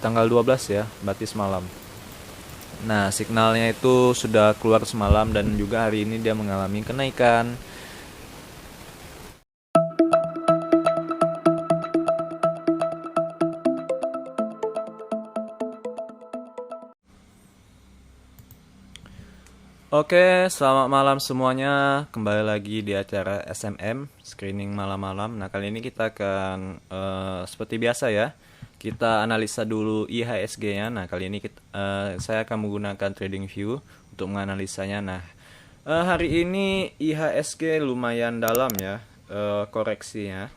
tanggal 12 ya, berarti semalam. Nah, signalnya itu sudah keluar semalam dan juga hari ini dia mengalami kenaikan. Oke, selamat malam semuanya. Kembali lagi di acara SMM, screening malam-malam. Nah, kali ini kita akan seperti biasa ya. Kita analisa dulu IHSG-nya. Nah, kali ini saya akan menggunakan TradingView untuk menganalisanya. Nah, hari ini IHSG lumayan dalam ya koreksinya.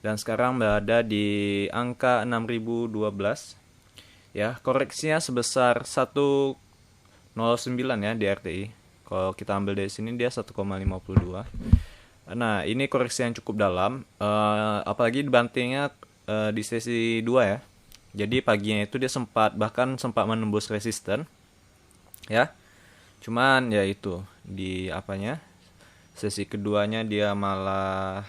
Dan sekarang berada di angka 6012. Ya, koreksinya sebesar 1,09 ya di RTI. Kalau kita ambil dari sini dia 1,52. Nah, ini koreksi yang cukup dalam, apalagi dibantingnya di sesi 2 ya. Jadi paginya itu dia bahkan sempat menembus resisten ya. Cuman ya itu di apanya? Sesi keduanya dia malah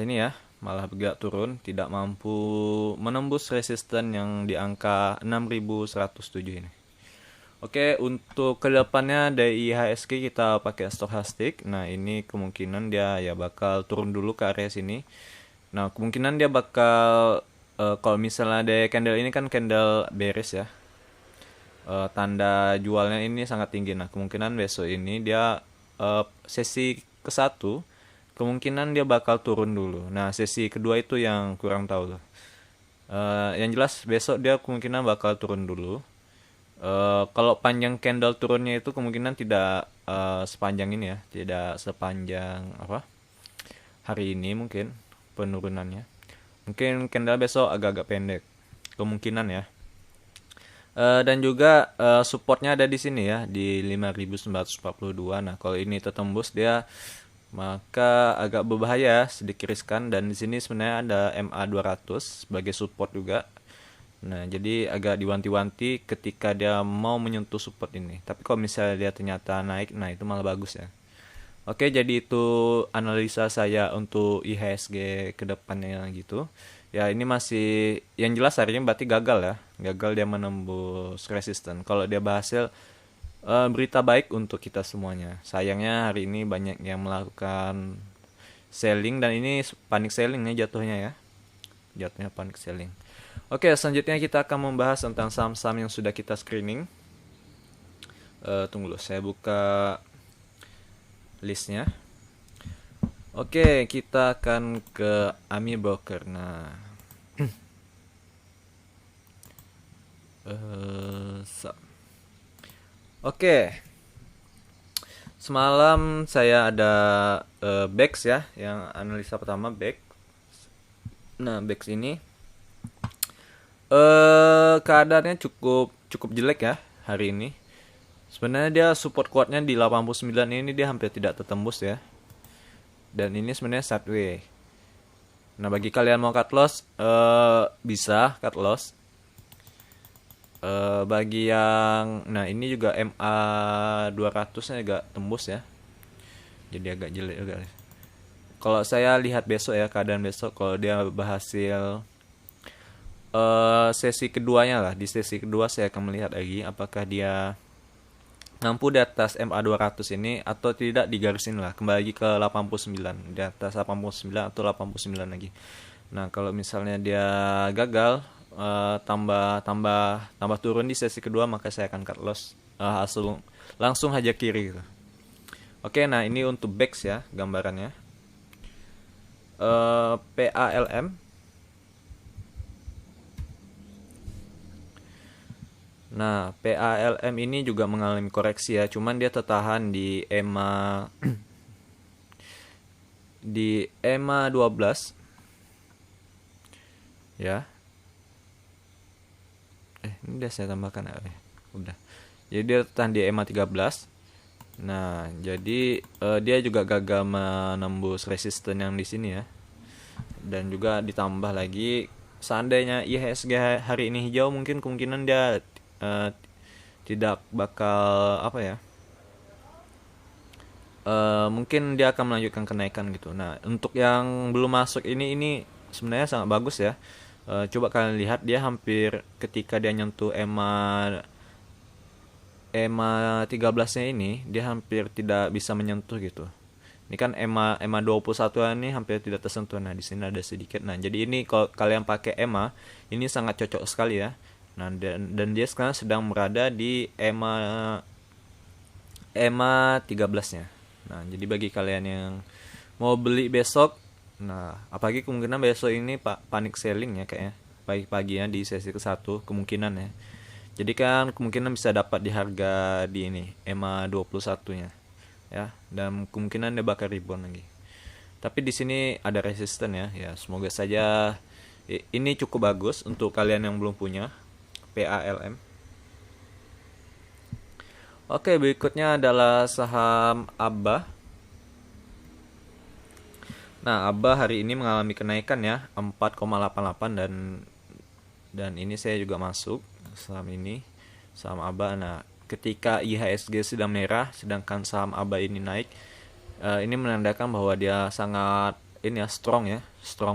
ini ya, malah bergerak turun, tidak mampu menembus resisten yang di angka 6107 ini. Oke, untuk kedepannya dari IHSG kita pakai stokastik. Nah, ini kemungkinan dia ya bakal turun dulu ke area sini. Nah, kemungkinan dia bakal kalau misalnya ada candle ini kan candle bearish ya. Tanda jualnya ini sangat tinggi. Nah, kemungkinan besok ini dia sesi ke-1 kemungkinan dia bakal turun dulu. Nah, sesi kedua itu yang kurang tahu tuh. Yang jelas besok dia kemungkinan bakal turun dulu. Kalau panjang candle turunnya itu kemungkinan tidak sepanjang ini ya, tidak sepanjang apa hari ini mungkin penurunannya. Mungkin candle besok agak-agak pendek, kemungkinan ya. Dan juga supportnya ada di sini ya di 5942. Nah, kalau ini tertembus dia maka agak berbahaya, sedikit riskan, dan di sini sebenarnya ada MA200 sebagai support juga. Nah, jadi agak diwanti-wanti ketika dia mau menyentuh support ini. Tapi kalau misalnya dia ternyata naik, nah itu malah bagus ya. Oke, jadi itu analisa saya untuk IHSG ke depannya gitu. Ya, ini masih yang jelas hari ini berarti gagal ya. Gagal dia menembus resisten. Kalau dia berhasil, berita baik untuk kita semuanya. Sayangnya hari ini banyak yang melakukan selling dan ini panic selling ya jatuhnya ya. Jatuhnya panic selling. Oke, selanjutnya kita akan membahas tentang saham-saham yang sudah kita screening. Tunggu dulu, saya buka listnya. Oke, kita akan ke AMI Broker. Nah, oke, semalam saya ada BEX ya, yang analisa pertama BEX. Nah, BEX ini keadaannya cukup jelek ya hari ini. Sebenarnya dia support kuatnya di 89 ini dia hampir tidak tertembus ya. Dan ini sebenarnya sideways. Nah, bagi kalian mau cut loss bisa cut loss. Bagi yang nah ini juga MA 200-nya agak tembus ya. Jadi agak jelek juga. Kalau saya lihat besok ya, keadaan besok kalau dia berhasil sesi keduanya lah, di sesi kedua saya akan melihat lagi apakah dia mampu di atas MA 200 ini atau tidak, digarisin lah kembali lagi ke 89, di atas 89 atau 89 lagi. Nah, kalau misalnya dia gagal tambah turun di sesi kedua, maka saya akan cut loss langsung hajar kiri gitu. Oke, nah ini untuk BEX ya gambarannya. PALM. Nah, PALM ini juga mengalami koreksi ya, cuman dia tertahan di EMA di EMA 12 ya. Ini udah saya tambahkan ya. Udah. Jadi dia tertahan di EMA 13. Nah, jadi dia juga gagal menembus resisten yang di sini ya. Dan juga ditambah lagi seandainya IHSG hari ini hijau, mungkin kemungkinan dia tidak bakal apa ya, mungkin dia akan melanjutkan kenaikan gitu. Nah, untuk yang belum masuk ini sebenarnya sangat bagus ya. Coba kalian lihat dia hampir ketika dia nyentuh EMA 13-nya ini dia hampir tidak bisa menyentuh gitu. Ini kan EMA 21 ini hampir tidak tersentuh. Nah, di sini ada sedikit. Nah, jadi ini kalau kalian pakai EMA ini sangat cocok sekali ya. Nah, dan dia sekarang sedang berada di EMA 13-nya. Nah, jadi bagi kalian yang mau beli besok, nah, apalagi kemungkinan besok ini panik selling ya kayaknya. Pagi-paginya di sesi ke-1 kemungkinan ya. Jadi kan kemungkinan bisa dapat di harga di ini EMA 21-nya. Ya, dan kemungkinan dia bakal rebound lagi. Tapi di sini ada resisten ya. Ya, semoga saja ini cukup bagus untuk kalian yang belum punya PALM. Oke, berikutnya adalah saham ABA. Nah, ABA hari ini mengalami kenaikan ya 4,88 dan ini saya juga masuk saham ini, saham ABA. Nah, ketika IHSG sedang merah sedangkan saham ABA ini naik, ini menandakan bahwa dia sangat ini ya strong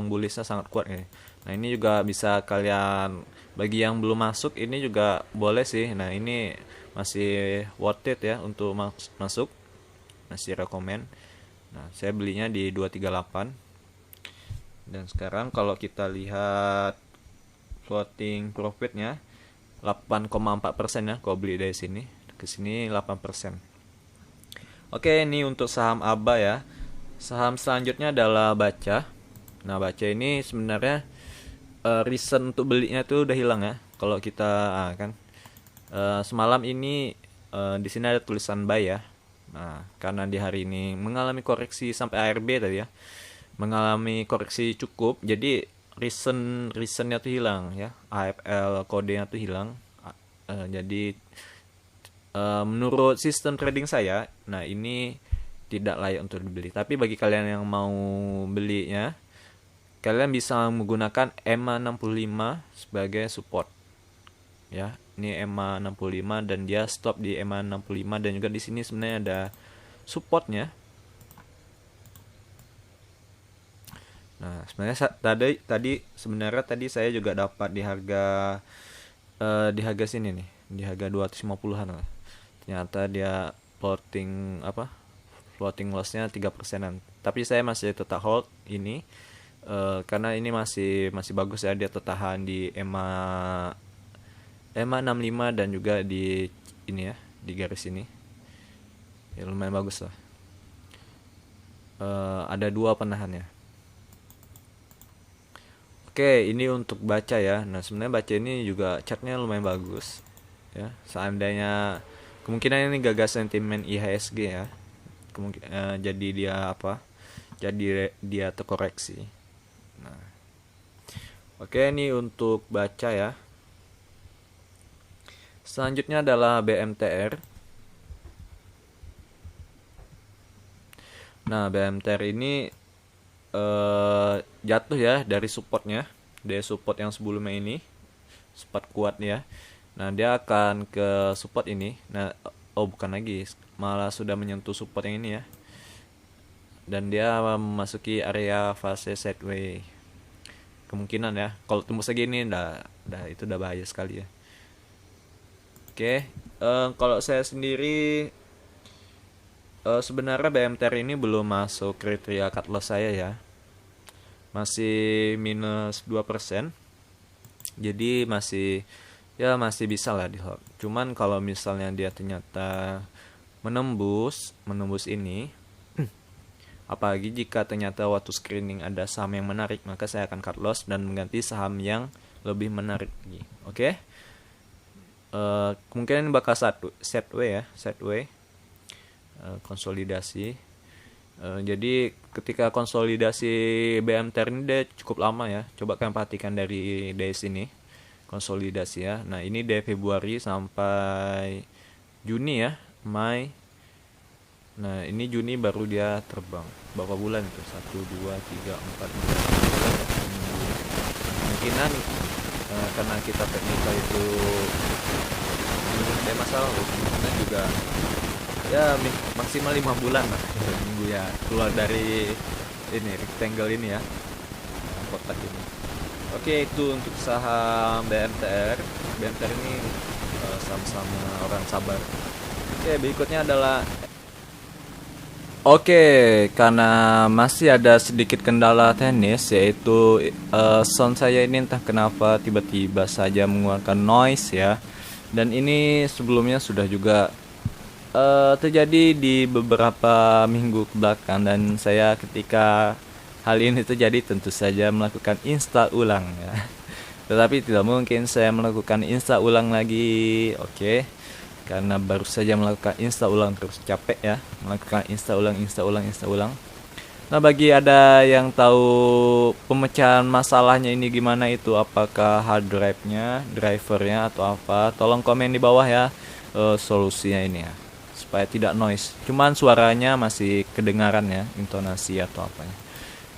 bullishnya sangat kuat ya. Nah, ini juga bisa kalian, bagi yang belum masuk ini juga boleh sih. Nah, ini masih worth it ya untuk masuk, masih rekomend. Nah, saya belinya di 238. Dan sekarang kalau kita lihat floating profitnya 8,4% ya kalau beli dari sini ke sini 8%. Oke, ini untuk saham ABA ya. Saham selanjutnya adalah Baca. Nah, Baca ini sebenarnya reason untuk belinya tuh udah hilang ya. Kalau kita kan semalam ini di sini ada tulisan buy ya. Nah, karena di hari ini mengalami koreksi sampai ARB tadi ya, mengalami koreksi cukup, jadi reasonnya tuh hilang ya, AFL kodenya tuh hilang. Jadi menurut sistem trading saya, nah ini tidak layak untuk dibeli. Tapi bagi kalian yang mau belinya, kalian bisa menggunakan EMA 65 sebagai support ya. Ini EMA 65 dan dia stop di EMA 65, dan juga di sini sebenarnya ada supportnya. Nah, sebenarnya tadi saya juga dapat di harga sini nih, di harga 250-an lah. Ternyata dia floating lossnya 3%-an. Tapi saya masih tetap hold ini karena ini masih bagus ya, dia tertahan di EMA 65 dan juga di ini ya, di garis ini ya, lumayan bagus lah. Ada 2 penahannya. Oke, ini untuk Baca ya. Nah, sebenarnya Baca ini juga chartnya lumayan bagus ya. Seandainya kemungkinan ini gagal sentimen IHSG ya, jadi dia terkoreksi. Nah, oke, ini untuk Baca ya. Selanjutnya adalah BMTR. Nah, BMTR ini jatuh ya dari supportnya, dari support yang sebelumnya ini, support kuat ya. Nah, dia akan ke support ini. Nah, bukan lagi, malah sudah menyentuh support yang ini ya. Dan dia memasuki area fase sideways. Kemungkinan ya, kalau tembus segini itu udah bahaya sekali ya. Oke, kalau saya sendiri sebenarnya BMTR ini belum masuk kriteria cut loss saya ya. Masih minus 2%. Jadi masih bisa lah di hold. Cuman kalau misalnya dia ternyata menembus ini, apalagi jika ternyata waktu screening ada saham yang menarik, maka saya akan cut loss dan mengganti saham yang lebih menarik lagi. Oke? Kemungkinan bakal setway konsolidasi. Jadi ketika konsolidasi BMTR ini dia cukup lama ya. Coba kalian perhatikan dari sini konsolidasi ya. Nah, ini dari Februari sampai Juni ya, Mei. Nah, ini Juni baru dia terbang. Berapa bulan itu? 1, 2, 3, 4, 5 bulan ya. Kemungkinan karena kita teknikal itu ada masalah, kemungkinan juga ya maksimal 5 bulan lah nunggu ya keluar dari ini rectangle ini ya, kotak ini. Oke, itu untuk saham BMTR. BMTR ini sama-sama orang sabar. Oke, berikutnya adalah Oke, karena masih ada sedikit kendala teknis, yaitu sound saya ini entah kenapa tiba-tiba saja mengeluarkan noise ya. Dan ini sebelumnya sudah juga terjadi di beberapa minggu kebelakang, dan saya ketika hal ini terjadi tentu saja melakukan install ulang ya. Tetapi tidak mungkin saya melakukan install ulang lagi. Oke. Karena baru saja melakukan install ulang, terus capek ya melakukan install ulang, install ulang, install ulang. Nah, bagi ada yang tahu pemecahan masalahnya ini gimana, itu apakah hard drive-nya, drivernya, atau apa, tolong komen di bawah ya solusinya ini ya, supaya tidak noise, cuman suaranya masih kedengaran ya, intonasi atau apanya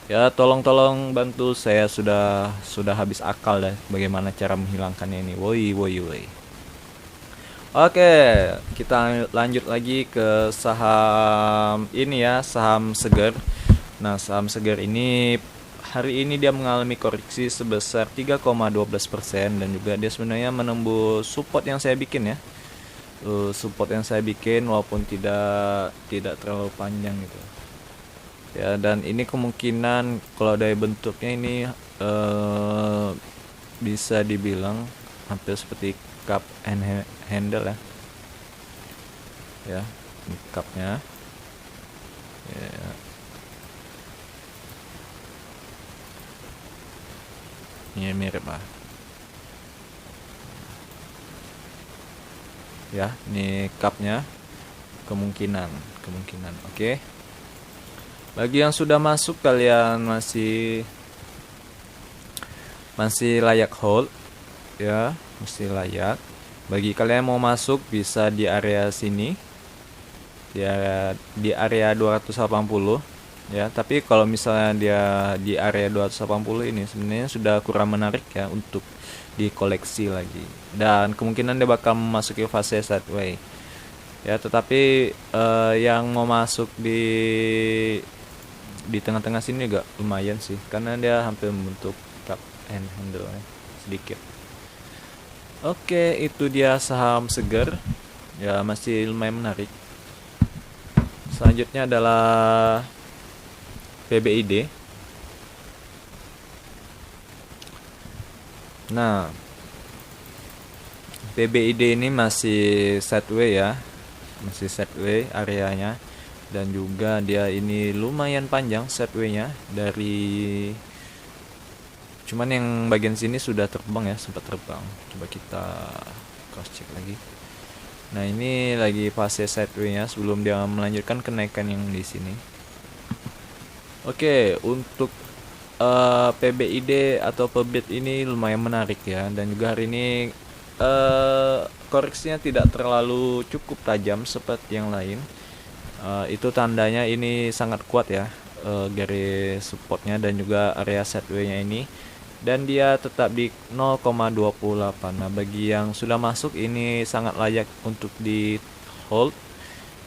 ya. Tolong bantu, saya sudah habis akal deh bagaimana cara menghilangkannya ini. Woi woi woi. Oke, kita lanjut lagi ke saham ini ya, saham Seger. Nah, saham Seger ini hari ini dia mengalami koreksi sebesar 3,12%, dan juga dia sebenarnya menembus support yang saya bikin ya. Support yang saya bikin walaupun tidak terlalu panjang gitu. Ya, dan ini kemungkinan kalau dari bentuknya ini bisa dibilang hampir seperti cup and handle ya. Ya, ini cupnya. Ya. Ini mirip lah. Ya, ini cupnya. Kemungkinan. Oke. Bagi yang sudah masuk, kalian masih layak hold ya, masih layak. Bagi kalian yang mau masuk bisa di area sini, di area 280 ya. Tapi kalau misalnya dia di area 280 ini sebenarnya sudah kurang menarik ya untuk dikoleksi lagi, dan kemungkinan dia bakal memasuki fase sideways ya. Tetapi yang mau masuk di tengah-tengah sini juga lumayan sih, karena dia hampir membentuk cup and handle ya, sedikit. Oke, itu dia saham Seger ya, masih lumayan menarik. Selanjutnya adalah PBID. Nah, PBID ini masih sideways ya, masih sideways areanya, dan juga dia ini lumayan panjang sideways-nya dari, cuman yang bagian sini sudah terbang ya, sempat terbang. Coba kita cross check lagi. Nah, ini lagi fase sideways-nya sebelum dia melanjutkan kenaikan yang di sini. Oke, untuk PBID atau PEBIT ini lumayan menarik ya, dan juga hari ini koreksinya tidak terlalu cukup tajam seperti yang lain. Itu tandanya ini sangat kuat ya, garis supportnya dan juga area sideways-nya ini, dan dia tetap di 0,28. Nah, bagi yang sudah masuk ini sangat layak untuk di hold,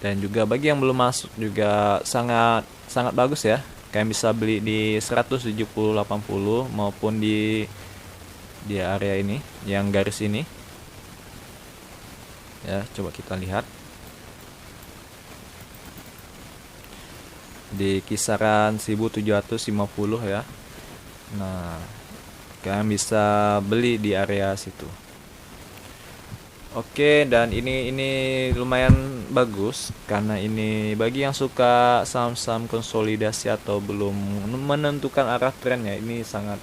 dan juga bagi yang belum masuk juga sangat bagus ya. Kalian bisa beli di 170.80 maupun di area ini yang garis ini ya. Coba kita lihat di kisaran 1750 ya. Nah, kalian bisa beli di area situ. Oke, dan ini lumayan bagus, karena ini bagi yang suka saham-saham konsolidasi atau belum menentukan arah trennya, ini sangat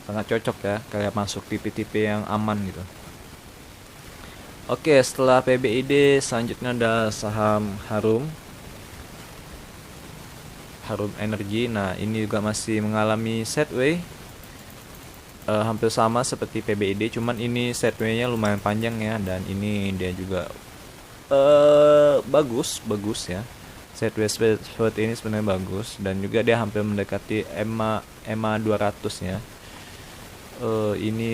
cocok ya kalian masuk tipe-tipe yang aman gitu. Oke, setelah PBID selanjutnya ada saham Harum Energi. Nah, ini juga masih mengalami sideways, hampir sama seperti PBID, cuman ini sideways-nya lumayan panjang ya, dan ini dia juga bagus ya. Sideways seperti ini sebenarnya bagus, dan juga dia hampir mendekati EMA 200 ya. Ini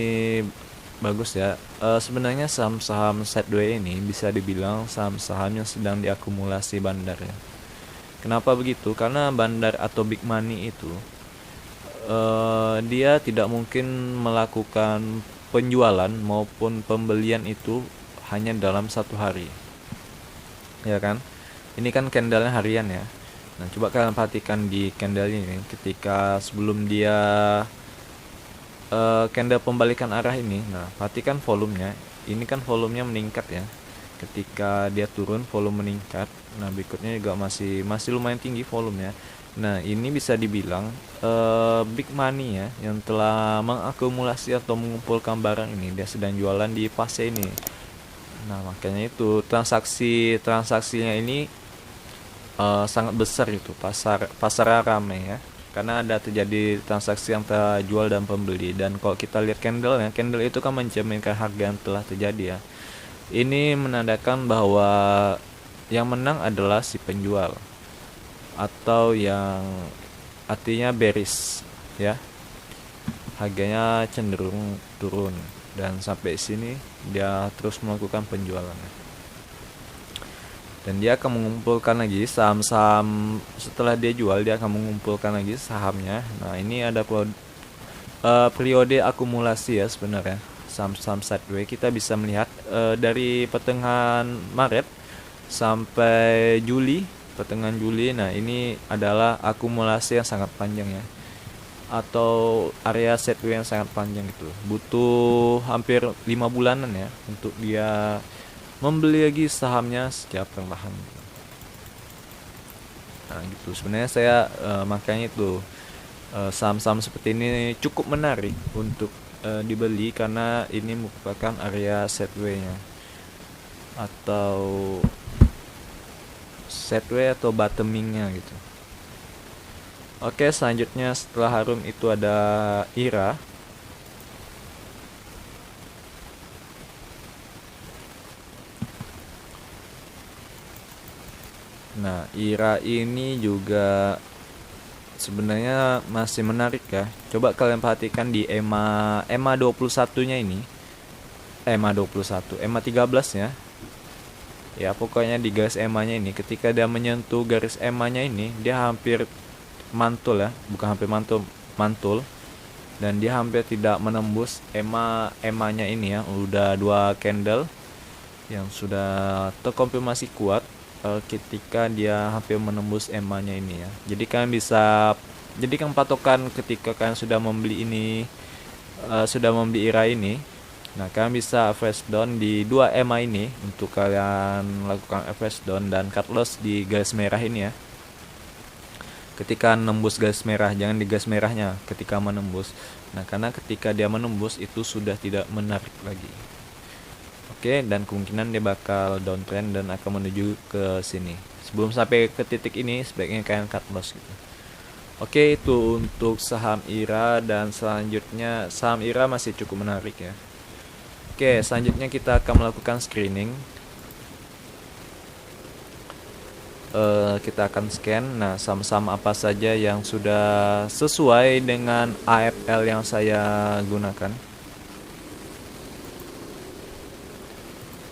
bagus ya. Sebenarnya saham-saham sideways ini bisa dibilang saham-saham yang sedang diakumulasi bandar ya. Kenapa begitu? Karena bandar atau big money itu dia tidak mungkin melakukan penjualan maupun pembelian itu hanya dalam satu hari, ya kan? Ini kan candlenya harian ya. Nah, coba kalian perhatikan di candle ini, ketika sebelum dia candle pembalikan arah ini. Nah, perhatikan volumenya. Ini kan volumenya meningkat ya. Ketika dia turun, volume meningkat. Nah, berikutnya juga masih lumayan tinggi volumenya. Nah, ini bisa dibilang big money ya, yang telah mengakumulasi atau mengumpulkan barang ini. Dia sedang jualan di fase ini. Nah, makanya itu transaksinya ini sangat besar itu, pasarnya ramai ya, karena ada terjadi transaksi antara jual dan pembeli. Dan kalau kita lihat candle ya, candle itu kan mencerminkan harga yang telah terjadi ya. Ini menandakan bahwa yang menang adalah si penjual, atau yang artinya bearish ya, harganya cenderung turun, dan sampai sini dia terus melakukan penjualannya. Dan dia akan mengumpulkan lagi saham-saham. Setelah dia jual, dia akan mengumpulkan lagi sahamnya. Nah, ini ada periode akumulasi ya sebenarnya saham-saham sideways. Kita bisa melihat dari pertengahan Maret sampai Juli, pertengahan Juli. Nah, ini adalah akumulasi yang sangat panjang ya, atau area sideways yang sangat panjang itu. Butuh hampir 5 bulanan ya untuk dia membeli lagi sahamnya secara perlahan. Nah, gitu. Sebenarnya saya makanya itu saham-saham seperti ini cukup menarik untuk dibeli, karena ini merupakan area sideways-nya, atau sideways atau bottoming-nya gitu. Oke, selanjutnya setelah Harum itu ada IRA. Nah, IRA ini juga sebenarnya masih menarik ya. Coba kalian perhatikan di EMA 21-nya ini. EMA 21, EMA 13 ya. Ya, pokoknya di garis EMA-nya ini, ketika dia menyentuh garis EMA-nya ini, dia hampir mantul ya, bukan hampir mantul. Dan dia hampir tidak menembus EMA-nya ini ya. Udah 2 candle yang sudah terkonfirmasi kuat ketika dia hampir menembus EMA-nya ini ya. Jadi kalian bisa jadikan patokan ketika kalian sudah membeli ini, sudah membeli IRA ini. Nah, kalian bisa average down di 2 EMA ini untuk kalian lakukan average down dan cut loss di garis merah ini ya. Ketika menembus garis merah, jangan di garis merahnya ketika menembus. Nah, karena ketika dia menembus itu sudah tidak menarik lagi. Oke, dan kemungkinan dia bakal downtrend dan akan menuju ke sini. Sebelum sampai ke titik ini, sebaiknya kalian cut loss gitu. Oke, itu untuk saham IRA. Dan selanjutnya saham IRA masih cukup menarik ya. Oke, selanjutnya kita akan melakukan screening. Kita akan scan. Nah, saham-saham apa saja yang sudah sesuai dengan AFL yang saya gunakan.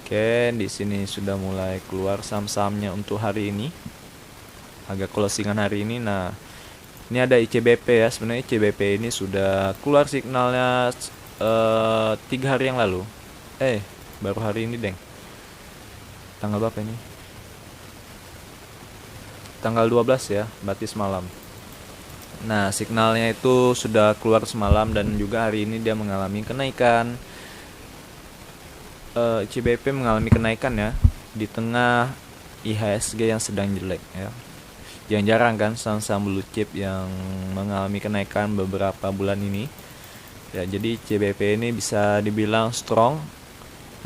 Oke, di sini sudah mulai keluar saham-sahamnya untuk hari ini, harga closingan hari ini. Nah, ini ada ICBP ya. Sebenarnya ICBP ini sudah keluar signalnya 3 hari yang lalu. Baru hari ini deng. Tanggal berapa ini? Tanggal 12 ya, berarti semalam. Nah, signalnya itu sudah keluar semalam, dan juga hari ini dia mengalami kenaikan. ICBP mengalami kenaikan ya di tengah IHSG yang sedang jelek ya. Yang jarang kan saham-saham blue chip yang mengalami kenaikan beberapa bulan ini. Ya, jadi ICBP ini bisa dibilang strong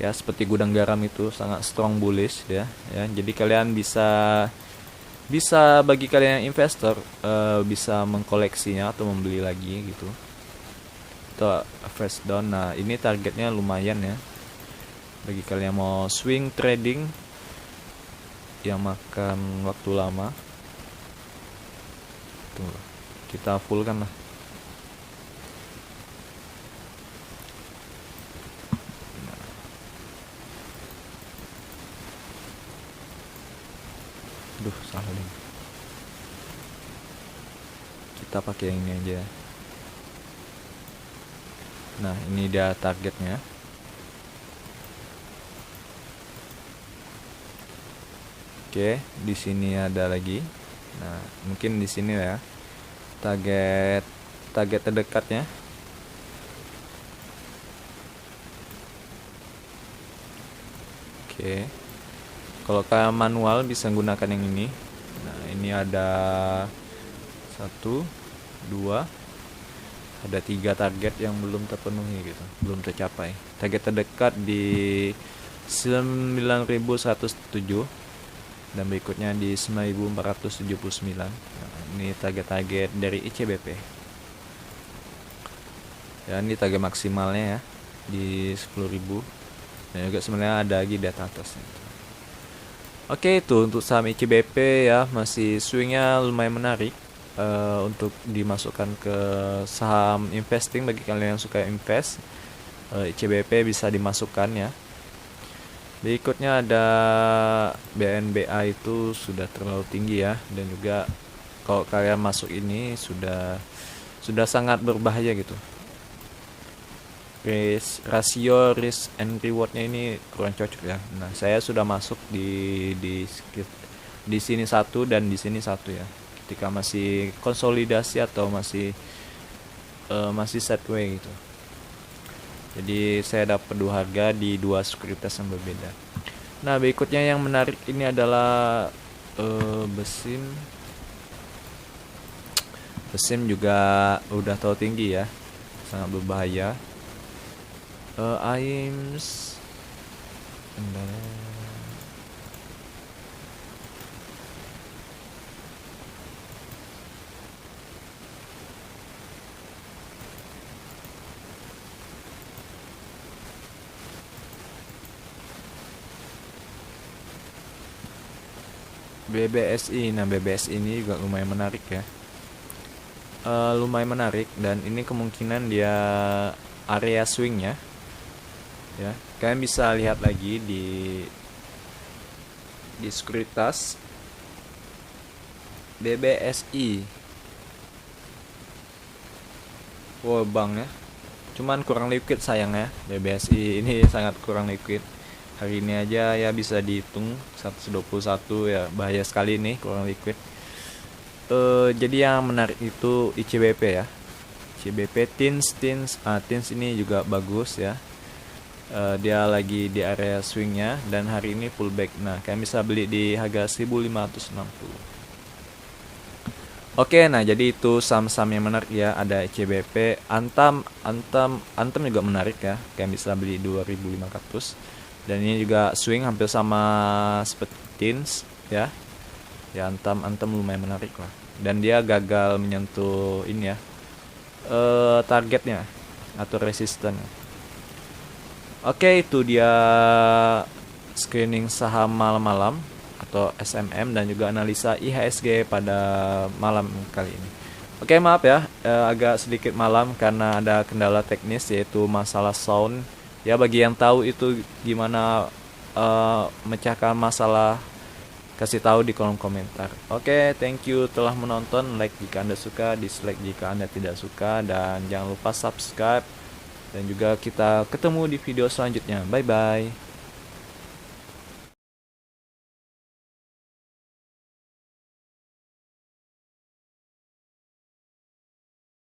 ya, seperti gudang garam itu, sangat strong bullish ya. Jadi kalian bisa bagi kalian yang investor bisa mengkoleksinya atau membeli lagi gitu. Atau fresh down. Nah, ini targetnya lumayan ya. Bagi kalian yang mau swing trading yang makan waktu lama, tuh kita full kan lah. Salah link. Kita pakai yang ini aja. Nah, ini dia targetnya. Oke, di sini ada lagi. Nah, mungkin di sini ya. Target terdekatnya. Oke. Kalau kalian manual bisa gunakan yang ini. Nah, ini ada 1, 2, ada 3 target yang belum terpenuhi gitu, belum tercapai. Target terdekat di 9107 dan berikutnya di 9479. Nah, ini target-target dari ICBP. Ya, ini target maksimalnya ya di 10.000. Dan juga sebenarnya ada lagi di atasnya. Oke, itu untuk saham ICBP ya, masih swingnya lumayan menarik untuk dimasukkan ke saham investing. Bagi kalian yang suka invest, ICBP bisa dimasukkan ya. Berikutnya ada BNBA, itu sudah terlalu tinggi ya, dan juga kalau kalian masuk ini sudah sangat berbahaya gitu. Rasio risk and rewardnya ini kurang cocok ya. Nah, saya sudah masuk di sini satu dan di sini satu ya. Ketika masih konsolidasi atau masih sideways gitu. Jadi saya dapat dua harga di dua sekuritas yang berbeda. Nah, berikutnya yang menarik ini adalah Besim. Besim juga udah terlalu tinggi ya, sangat berbahaya. AIMS BBSI. Nah, BBSI ini juga lumayan menarik ya. Lumayan menarik, dan ini kemungkinan dia area swingnya ya. Kalian bisa lihat lagi di sekuritas BBSI. Wow, bang ya. Cuman kurang liquid sayangnya. BBSI ini sangat kurang liquid. Hari ini aja ya bisa dihitung 121 ya, bahaya sekali nih kurang liquid. Jadi yang menarik itu ICBP ya. ICBP TINS ini juga bagus ya. Dia lagi di area swingnya dan hari ini pullback. Nah, kalian bisa beli di harga 1560. Oke, nah jadi itu saham-saham yang menarik ya. Ada ICBP, Antam juga menarik ya. Kalian bisa beli 2500. Dan ini juga swing hampir sama seperti TINS ya. Ya, Antam lumayan menarik lah. Dan dia gagal menyentuh ini ya, targetnya atau resisten. Oke, itu dia screening saham malam-malam atau SMM dan juga analisa IHSG pada malam kali ini. Oke, maaf ya, agak sedikit malam karena ada kendala teknis yaitu masalah sound. Ya, bagi yang tahu itu gimana mecahkan masalah, kasih tahu di kolom komentar. Oke, thank you telah menonton. Like jika Anda suka, dislike jika Anda tidak suka, dan jangan lupa subscribe. Dan juga kita ketemu di video selanjutnya. Bye bye.